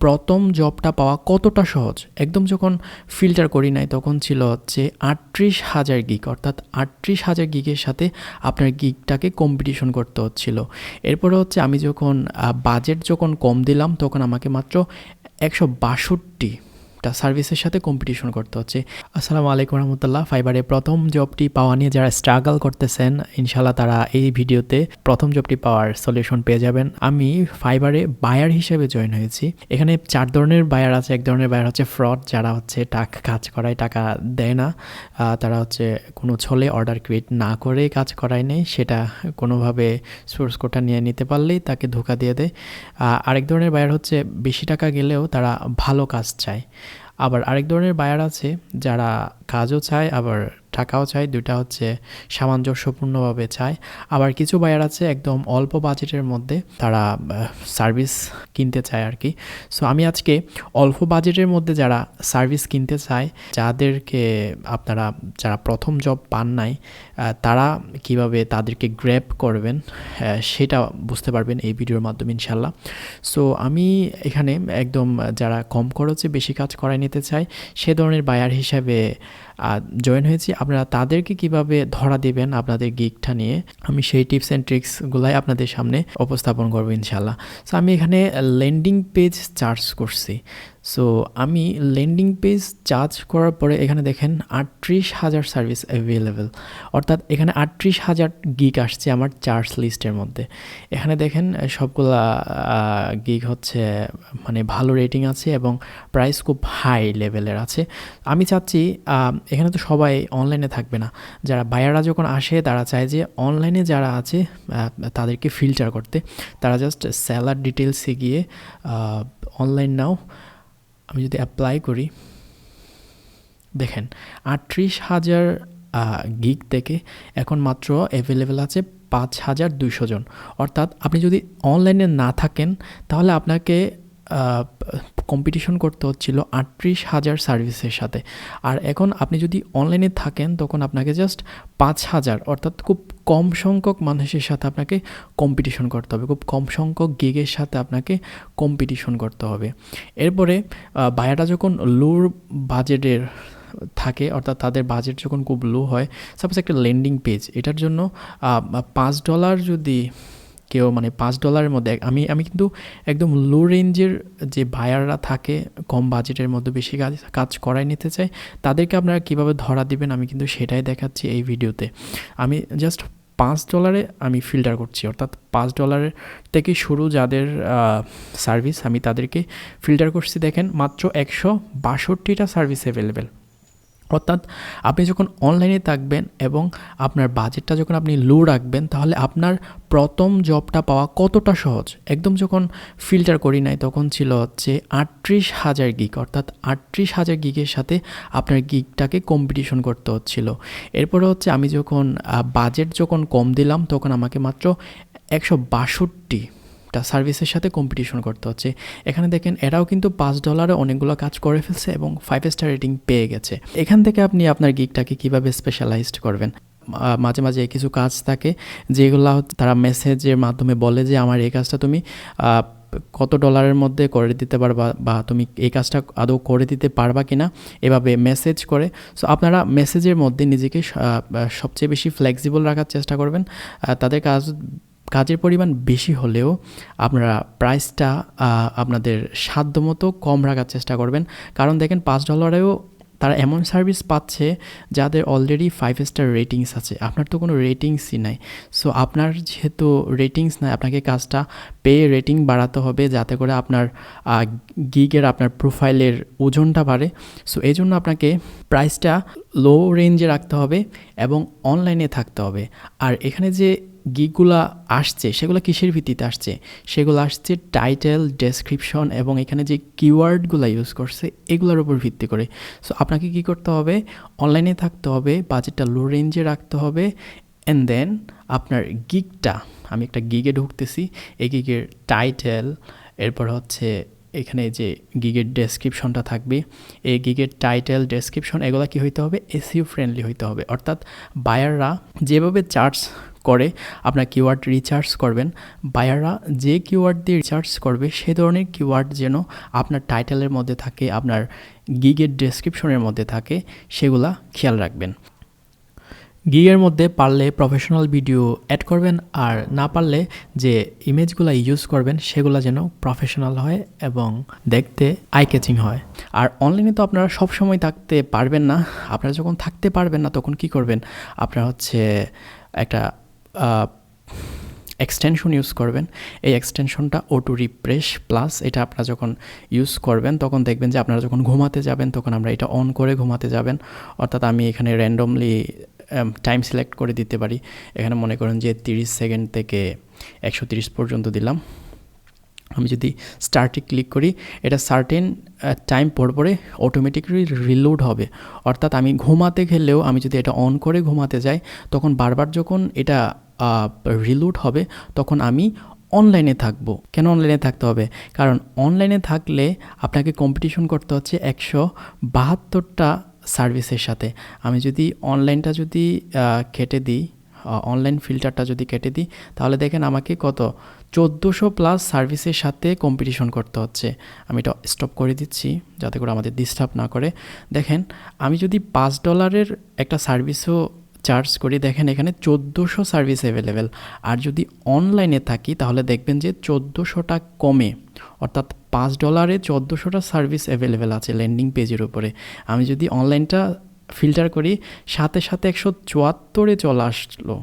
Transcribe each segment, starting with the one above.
প্রথম জবটা পাওয়া কতটা সহজ, একদম যখন ফিল্টার করি নাই তখন ছিল হচ্ছে ৩৮,০০০ গিগ, অর্থাৎ ৩৮,০০০ গিগের সাথে আপনার গিগটাকে কম্পিটিশন করতে হচ্ছিল। এরপরে হচ্ছে আমি যখন বাজেট যখন কম দিলাম তখন আমাকে মাত্র ১৬২ সার্ভিসের সাথে কম্পিটিশন করতে হচ্ছে। আসসালামু আলাইকুম রহমতুল্লাহ। ফাইবারে প্রথম জবটি পাওয়া নিয়ে যারা স্ট্রাগল করতেছেন, ইনশাল্লাহ তারা এই ভিডিওতে প্রথম জবটি পাওয়ার সলিউশন পেয়ে যাবেন। আমি ফাইবারে বায়ার হিসেবে জয়েন হয়েছি। এখানে 4 ধরনের বায়ার আছে। এক ধরনের বায়ার হচ্ছে ফ্রড, যারা হচ্ছে কাজ করায় টাকা দেয় না, তারা হচ্ছে কোনো ছলে অর্ডার ক্রিয়েট না করে কাজ করায় নেই, সেটা কোনোভাবে সোর্স কোডটা নিয়ে নিতে পারলেই তাকে ধোকা দিয়ে দেয়। আরেক ধরনের বায়ার হচ্ছে বেশি টাকা গেলেও তারা ভালো কাজ চায়। আবার আরেক ধরনের বায়ার আছে যারা কাজও চায় আবার টাকাও চায়, দুইটা হচ্ছে সামঞ্জস্যপূর্ণভাবে চায়। আবার কিছু বায়ার আছে একদম অল্প বাজেটের মধ্যে, তারা সার্ভিস কিনতে চায় আর কি। সো আমি আজকে অল্প বাজেটের মধ্যে যারা সার্ভিস কিনতে চায়, যাদেরকে আপনারা যারা প্রথম জব পান নাই, তারা কিভাবে তাদেরকে গ্র্যাব করবেন সেটা বুঝতে পারবেন এই ভিডিওর মাধ্যমে ইনশাল্লাহ। সো আমি এখানে একদম যারা কম খরচে বেশি কাজ করায় নিতে চায় সে ধরনের বায়ার হিসাবে জয়েন হয়েছি। আপনারা তাদেরকে কিভাবে ধরা দিবেন আপনাদের গিগটা নিয়ে, আমি সেই টিপস অ্যান্ড ট্রিক্সগুলাই আপনাদের সামনে উপস্থাপন করবো ইনশাল্লাহ। সো আমি এখানে ল্যান্ডিং পেজ চার্জ করছি। সো আমি ল্যান্ডিং পেজ চার্জ করার পরে এখানে দেখেন ৩৮,০০০ সার্ভিস অ্যাভেলেবেল, অর্থাৎ এখানে ৩৮,০০০ গিগ আসছে আমার চার্জ লিস্টের মধ্যে। এখানে দেখেন সবগুলা গিগ হচ্ছে মানে ভালো রেটিং আছে এবং প্রাইস খুব হাই লেভেলের আছে। আমি চাচ্ছি এখানে তো সবাই অনলাইনে থাকবে না, যারা বায়াররা যখন আসে তারা চায় যে অনলাইনে যারা আছে তাদেরকে ফিল্টার করতে। তারা জাস্ট সেলার ডিটেলসে গিয়ে অনলাইন নাও, আমি যদি অ্যাপ্লাই করি দেখেন ৩৮,০০০ গিগ থেকে এখন মাত্র অ্যাভেলেবেল আছে ৫,২০০ জন। অর্থাৎ আপনি যদি অনলাইনে না থাকেন তাহলে আপনাকে কম্পিটিশন করতে হচ্ছিল ৩৮,০০০ সার্ভিসের সাথে। আর এখন আপনি যদি অনলাইনে থাকেন তখন আপনাকে জাস্ট ৫,০০০, অর্থাৎ খুব কম সংখ্যক মানুষের সাথে আপনাকে কম্পিটিশন করতে হবে, খুব কম সংখ্যক গিগের সাথে আপনাকে কম্পিটিশন করতে হবে। এরপরে বায়াররা যখন লো বাজেটের থাকে, অর্থাৎ তাদের বাজেট যখন খুব লো হয়, সাপোজ একটা ল্যান্ডিং পেজ, এটার জন্য $5 যদি কেউ মানে $5 মধ্যে, আমি কিন্তু একদম লো রেঞ্জের যে বায়াররা থাকে কম বাজেটের মধ্যে বেশি কাজ করাই নিতে চায়, তাদেরকে আপনারা কীভাবে ধরা দিবেন আমি কিন্তু সেটাই দেখাচ্ছি এই ভিডিওতে। আমি জাস্ট $5 আমি ফিল্টার করছি, অর্থাৎ $5 থেকে শুরু যাদের সার্ভিস আমি তাদেরকে ফিল্টার করছি। দেখেন মাত্র ১৬২টা সার্ভিস অ্যাভেলেবেল। অর্থাৎ আপনি যখন অনলাইনে থাকবেন এবং আপনার বাজেটটা যখন আপনি লো রাখবেন, তাহলে আপনার প্রথম জবটা পাওয়া কতটা সহজ, একদম যখন ফিল্টার করি নাই তখন ছিল হচ্ছে ৩৮,০০০ গিগ, অর্থাৎ ৩৮,০০০ গিগের সাথে আপনার গিগটাকে কম্পিটিশন করতে হচ্ছিল। এরপরে হচ্ছে আমি যখন বাজেট যখন কম দিলাম তখন আমাকে মাত্র ১৬২ সার্ভিসের সাথে কম্পিটিশন করতে হচ্ছে। এখানে দেখেন এরাও কিন্তু $5 অনেকগুলো কাজ করে ফেলছে এবং 5 স্টার রেটিং পেয়ে গেছে। এখান থেকে আপনি আপনার গিগটাকে কিভাবে স্পেশালাইজড করবেন, মাঝে মাঝে কিছু কাজ থাকে যেগুলো তারা মেসেজের মাধ্যমে বলে যে আমার এই কাজটা তুমি কত ডলারের মধ্যে করে দিতে পারবা, বা তুমি এই কাজটা আদৌ করে দিতে পারবা কিনা, এভাবে মেসেজ করে। সো আপনারা মেসেজের মধ্যে নিজেকে সবচেয়ে বেশি ফ্লেক্সিবল রাখার চেষ্টা করবেন। তাদের কাজের পরিমাণ বেশি হলেও আপনারা প্রাইসটা আপনাদের সাধ্যমতো কম রাখার চেষ্টা করবেন, কারণ দেখেন $5 তারা এমন সার্ভিস পাচ্ছে যাদের অলরেডি 5 স্টার রেটিংস আছে, আপনার তো কোনো রেটিংসই নাই। সো আপনার যেহেতু রেটিংস নাই, আপনাকে কাজটা পেয়ে রেটিং বাড়াতে হবে যাতে করে আপনার গিগের আপনার প্রোফাইলের ওজনটা বাড়ে। সো এই জন্য আপনাকে প্রাইসটা লো রেঞ্জে রাখতে হবে এবং অনলাইনে থাকতে হবে। আর এখানে যে গিগগুলা আসছে সেগুলো কিসের ভিত্তিতে আসছে, সেগুলো আসছে টাইটেল, ডেসক্রিপশন এবং এখানে যে কিওয়ার্ডগুলো ইউজ করছে এগুলোর উপর ভিত্তি করে। সো আপনাকে কি করতে হবে, অনলাইনে থাকতে হবে, বাজেটটা লো রেঞ্জে রাখতে হবে, অ্যান্ড দেন আপনার গিগটা, আমি একটা গিগে ঢুকতেছি, এই গিগের টাইটেল, এরপর হচ্ছে এখানে যে গিগের ডেসক্রিপশনটা থাকবে, এই গিগের টাইটেল, ডেসক্রিপশন এগুলো কি হইতে হবে, এসইও ফ্রেন্ডলি হইতে হবে। অর্থাৎ বায়াররা যেভাবে চার্জ করে আপনার কিওয়ার্ড রিচার্জ করবেন, বায়াররা যে কিওয়ার্ড দিয়ে রিচার্জ করবে সে ধরনের কিওয়ার্ড যেন আপনার টাইটেলের মধ্যে থাকে, আপনার গিগের ডেসক্রিপশনের মধ্যে থাকে, সেগুলা খেয়াল রাখবেন। গিগের মধ্যে পারলে প্রফেশনাল ভিডিও অ্যাড করবেন, আর না পারলে যে ইমেজগুলো ইউজ করবেন সেগুলো যেন প্রফেশনাল হয় এবং দেখতে আই ক্যাচিং হয়। আর অনলাইনে তো আপনারা সবসময় থাকতে পারবেন না, আপনারা যখন থাকতে পারবেন না তখন কি করবেন, আপনারা হচ্ছে একটা এক্সটেনশন ইউজ করবেন। এই এক্সটেনশনটা অটো রিফ্রেশ প্লাস, এটা আপনারা যখন ইউজ করবেন তখন দেখবেন যে আপনারা যখন ঘুমাতে যাবেন তখন আমরা এটা অন করে ঘুমাতে যাবেন। অর্থাৎ আমি এখানে র্যান্ডমলি টাইম সিলেক্ট করে দিতে পারি। এখানে মনে করেন যে 30 সেকেন্ড থেকে 130 পর্যন্ত দিলাম। আমি যদি স্টার্টে ক্লিক করি, এটা সার্টেন টাইম পর পরে অটোমেটিকলি রিলোড হবে। অর্থাৎ আমি ঘুমাতে গেলেও আমি যদি এটা অন করে ঘুমাতে যাই তখন বারবার যখন এটা রিলোড হবে তখন আমি অনলাইনে থাকবো। কেন অনলাইনে থাকতে হবে? কারণ অনলাইনে থাকলে আপনাকে কম্পিটিশন করতে হচ্ছে 172টা সার্ভিসের সাথে। আমি যদি অনলাইনটা যদি কেটে দিই, অনলাইন ফিল্টারটা যদি কেটে দিই, তাহলে দেখেন আমাকে কত 1400 প্লাস সার্ভিসের সাথে কম্পিটিশন করতে হচ্ছে। আমি এটা স্টপ করে দিচ্ছি যাতে করে আমাদের ডিস্টার্ব না করে। দেখেন আমি যদি $5 একটা সার্ভিসও চার্জ করি, দেখেন এখানে 1400 সার্ভিস অ্যাভেলেবেল। আর যদি অনলাইনে থাকি তাহলে দেখবেন যে 1400টা কমে, অর্থাৎ $5 1400টা সার্ভিস অ্যাভেলেবেল আছে ল্যান্ডিং পেজের উপরে। আমি যদি অনলাইনটা ফিল্টার করি সাথে সাথে 174-এ চলে আসলো।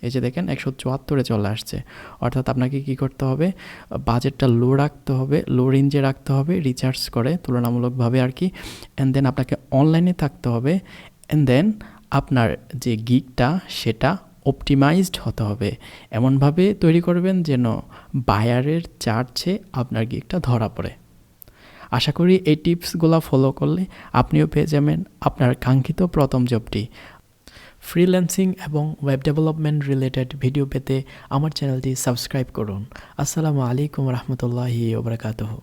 এই যে দেখেন 174-এ চলে আসছে। অর্থাৎ আপনাকে কি করতে হবে, বাজেটটা লো রাখতে হবে, লো রেঞ্জে রাখতে হবে রিচার্জ করে তুলনামূলকভাবে আর কি। অ্যান্ড দেন আপনাকে অনলাইনে থাকতে হবে। অ্যান্ড দেন আপনার যে গিগটা সেটা অপটিমাইজড হতে হবে, এমনভাবে তৈরি করবেন যেন বায়ারের চার্জে আপনার গিগটা ধরা পড়ে। আশা করি এই টিপসগুলো ফলো করলে আপনিও পেয়ে যাবেন আপনার কাঙ্ক্ষিত প্রথম জবটি। ফ্রিল্যান্সিং এবং ওয়েব ডেভেলপমেন্ট রিলেটেড ভিডিও পেতে আমার চ্যানেলটি সাবস্ক্রাইব করুন। আসসালামু আলাইকুম রহমতুল্লাহি ওয়া বারাকাতুহু।